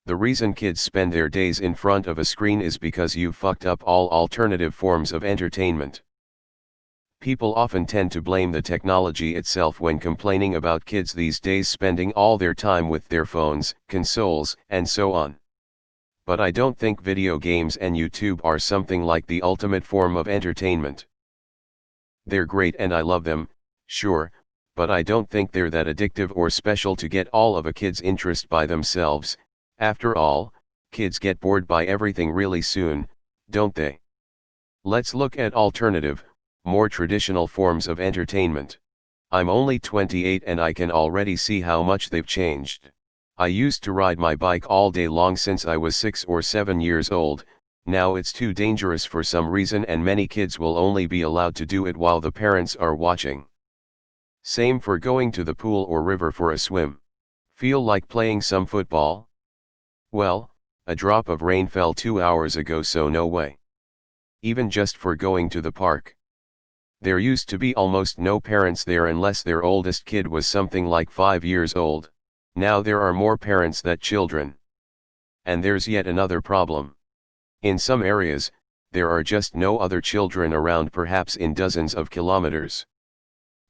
The reason kids spend their days in front of a screen is because you've fucked up all alternative forms of entertainment. People often tend to blame the technology itself when complaining about kids these days spending all their time with their phones, consoles, and so on. But I don't think video games and YouTube are something like the ultimate form of entertainment. They're great and I love them, sure, but I don't think they're that addictive or special to get all of a kid's interest by themselves. After all, kids get bored by everything really soon, don't they? Let's look at alternative, more traditional forms of entertainment. I'm only 28 and I can already see how much they've changed. I used to ride my bike all day long since I was 6 or 7 years old. Now it's too dangerous for some reason and many kids will only be allowed to do it while the parents are watching. Same for going to the pool or river for a swim. Feel like playing some football? Well, a drop of rain fell 2 hours ago, so no way. Even just for going to the park. There used to be almost no parents there unless their oldest kid was something like 5 years old. Now there are more parents than children. And there's yet another problem. In some areas, there are just no other children around, perhaps in dozens of kilometers.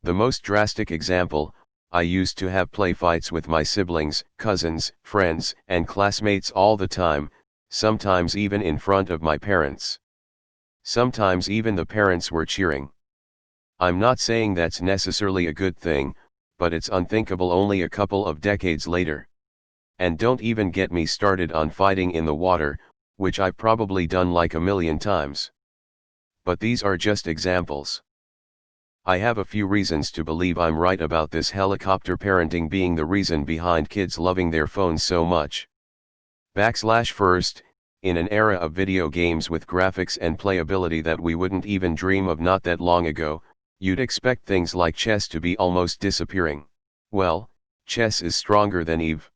The most drastic example, I used to have play fights with my siblings, cousins, friends, and classmates all the time, sometimes even in front of my parents. Sometimes even the parents were cheering. I'm not saying that's necessarily a good thing, but it's unthinkable only a couple of decades later. And don't even get me started on fighting in the water, which I've probably done like a million times. But these are just examples. I have a few reasons to believe I'm right about this helicopter parenting being the reason behind kids loving their phones so much. First, in an era of video games with graphics and playability that we wouldn't even dream of not that long ago, you'd expect things like chess to be almost disappearing. Well, chess is stronger than EVE.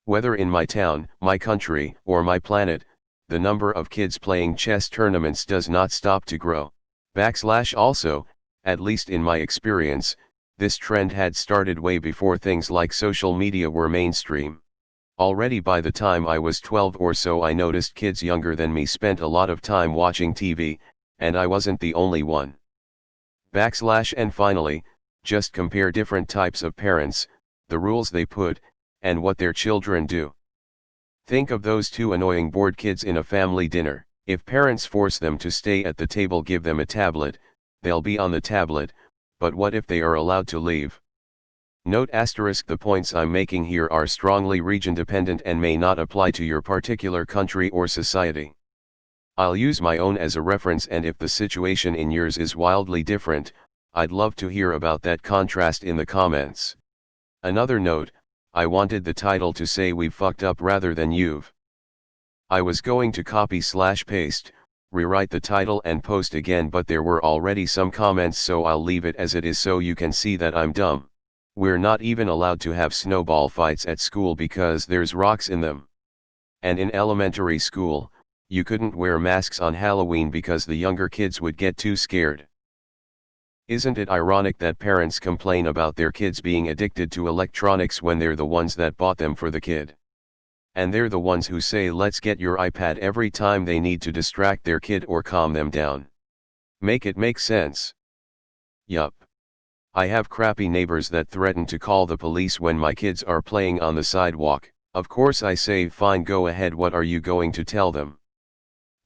Whether in my town, my country, or my planet, the number of kids playing chess tournaments does not stop to grow. Also, at least in my experience, this trend had started way before things like social media were mainstream. Already by the time I was 12 or so I noticed kids younger than me spent a lot of time watching TV, and I wasn't the only one. And finally, just compare different types of parents, the rules they put, and what their children do. Think of those two annoying bored kids in a family dinner. If parents force them to stay at the table, give them a tablet, they'll be on the tablet, but what if they are allowed to leave? Note asterisk, the points I'm making here are strongly region dependent and may not apply to your particular country or society. I'll use my own as a reference, and if the situation in yours is wildly different, I'd love to hear about that contrast in the comments. Another note, I wanted the title to say "We've fucked up" rather than "You've." I was going to copy/paste, rewrite the title and post again, but there were already some comments, so I'll leave it as it is so you can see that I'm dumb. We're not even allowed to have snowball fights at school because there's rocks in them. And in elementary school, you couldn't wear masks on Halloween because the younger kids would get too scared. Isn't it ironic that parents complain about their kids being addicted to electronics when they're the ones that bought them for the kid? And they're the ones who say "let's get your iPad" every time they need to distract their kid or calm them down. Make it make sense. Yup. I have crappy neighbors that threaten to call the police when my kids are playing on the sidewalk. Of course I say fine, go ahead, what are you going to tell them?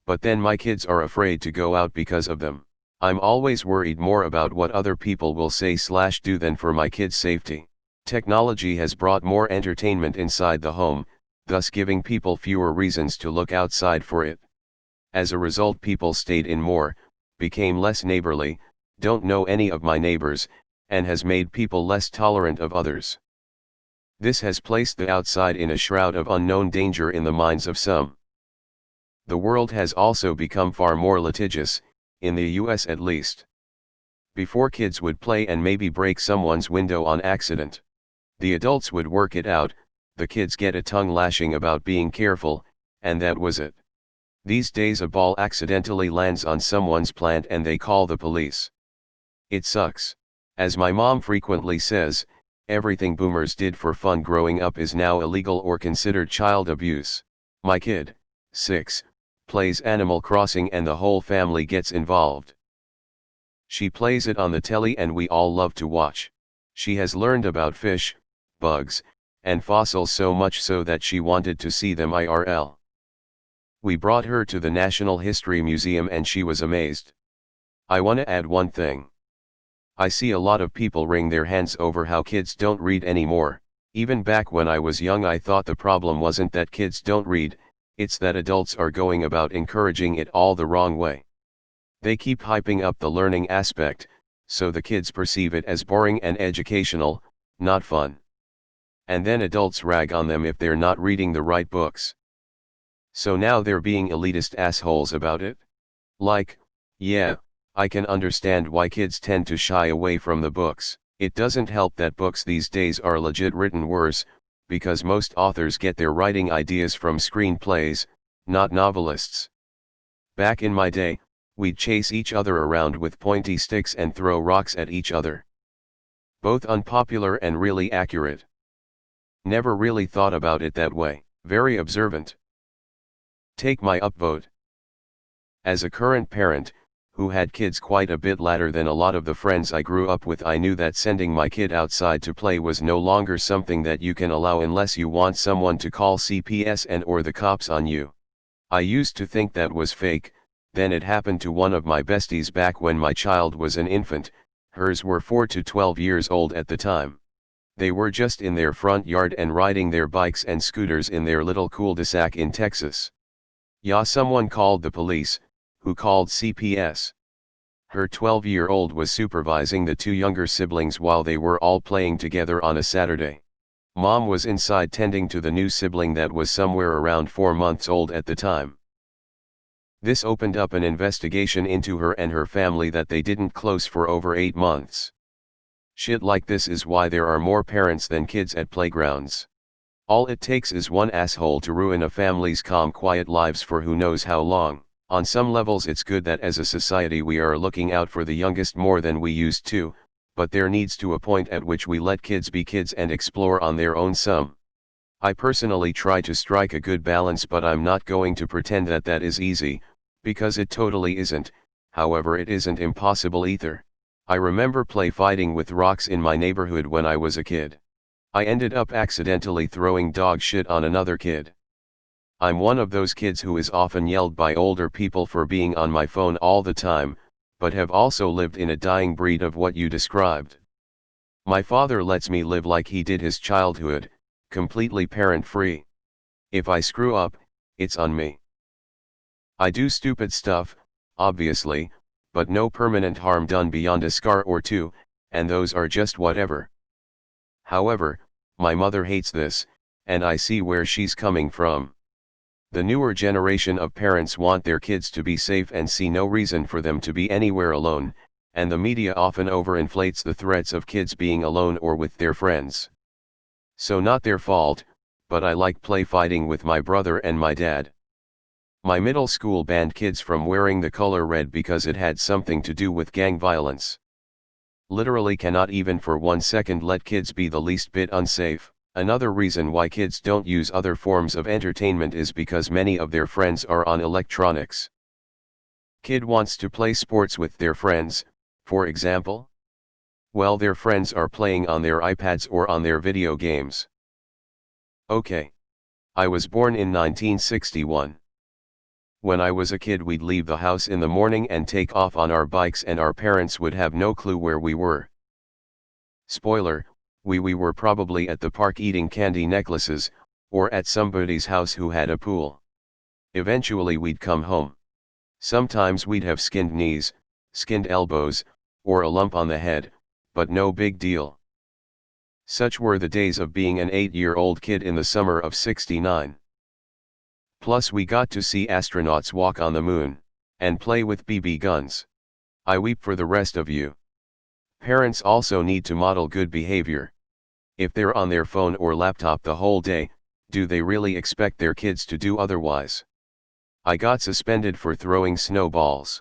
But then my kids are afraid to go out because of them. I'm always worried more about what other people will say/do than for my kids' safety. Technology has brought more entertainment inside the home, thus giving people fewer reasons to look outside for it. As a result, people stayed in more, became less neighborly, don't know any of my neighbors, and has made people less tolerant of others. This has placed the outside in a shroud of unknown danger in the minds of some. The world has also become far more litigious, in the US at least. Before, kids would play and maybe break someone's window on accident. The adults would work it out, the kids get a tongue lashing about being careful, and that was it. These days a ball accidentally lands on someone's plant and they call the police. It sucks. As my mom frequently says, Everything boomers did for fun growing up is now illegal or considered child abuse. My kid, 6, plays Animal Crossing and the whole family gets involved. She plays it on the telly and we all love to watch. She has learned about fish, bugs, and fossils so much so that she wanted to see them IRL. We brought her to the National History Museum and she was amazed. I wanna add one thing. I see a lot of people wring their hands over how kids don't read anymore. Even back when I was young I thought the problem wasn't that kids don't read, it's that adults are going about encouraging it all the wrong way. They keep hyping up the learning aspect, so the kids perceive it as boring and educational, not fun. And then adults rag on them if they're not reading the right books. So now they're being elitist assholes about it? Like, yeah, I can understand why kids tend to shy away from the books. It doesn't help that books these days are legit written worse, because most authors get their writing ideas from screenplays, not novelists. Back in my day, we'd chase each other around with pointy sticks and throw rocks at each other. Both unpopular and really accurate. Never really thought about it that way. Very observant. Take my upvote. As a current parent, who had kids quite a bit later than a lot of the friends I grew up with, I knew that sending my kid outside to play was no longer something that you can allow unless you want someone to call CPS and or the cops on you. I used to think that was fake. Then it happened to one of my besties back when my child was an infant. Hers were 4 to 12 years old at the time. They were just in their front yard and riding their bikes and scooters in their little cul-de-sac in Texas. Yeah, someone called the police, who called CPS. Her 12-year-old was supervising the 2 younger siblings while they were all playing together on a Saturday. Mom was inside tending to the new sibling that was somewhere around 4 months old at the time. This opened up an investigation into her and her family that they didn't close for over 8 months. Shit like this is why there are more parents than kids at playgrounds. All it takes is one asshole to ruin a family's calm, quiet lives for who knows how long. On some levels it's good that as a society we are looking out for the youngest more than we used to, but there needs to a point at which we let kids be kids and explore on their own some. I personally try to strike a good balance, but I'm not going to pretend that that is easy, because it totally isn't. However, it isn't impossible either. I remember play fighting with rocks in my neighborhood when I was a kid. I ended up accidentally throwing dog shit on another kid. I'm one of those kids who is often yelled by older people for being on my phone all the time, but have also lived in a dying breed of what you described. My father lets me live like he did his childhood, completely parent-free. If I screw up, it's on me. I do stupid stuff, obviously, but no permanent harm done beyond a scar or two, and those are just whatever. However, my mother hates this, and I see where she's coming from. The newer generation of parents want their kids to be safe and see no reason for them to be anywhere alone, and the media often overinflates the threats of kids being alone or with their friends. So not their fault, but I like play fighting with my brother and my dad. My middle school banned kids from wearing the color red because it had something to do with gang violence. Literally cannot even for 1 second let kids be the least bit unsafe. Another reason why kids don't use other forms of entertainment is because many of their friends are on electronics. Kid wants to play sports with their friends, for example? Well, their friends are playing on their iPads or on their video games. Okay. I was born in 1961. When I was a kid, we'd leave the house in the morning and take off on our bikes, and our parents would have no clue where we were. Spoiler, we were probably at the park eating candy necklaces, or at somebody's house who had a pool. Eventually we'd come home. Sometimes we'd have skinned knees, skinned elbows, or a lump on the head, but no big deal. Such were the days of being an 8-year-old kid in the summer of '69. Plus we got to see astronauts walk on the moon, and play with BB guns. I weep for the rest of you. Parents also need to model good behavior. If they're on their phone or laptop the whole day, do they really expect their kids to do otherwise? I got suspended for throwing snowballs.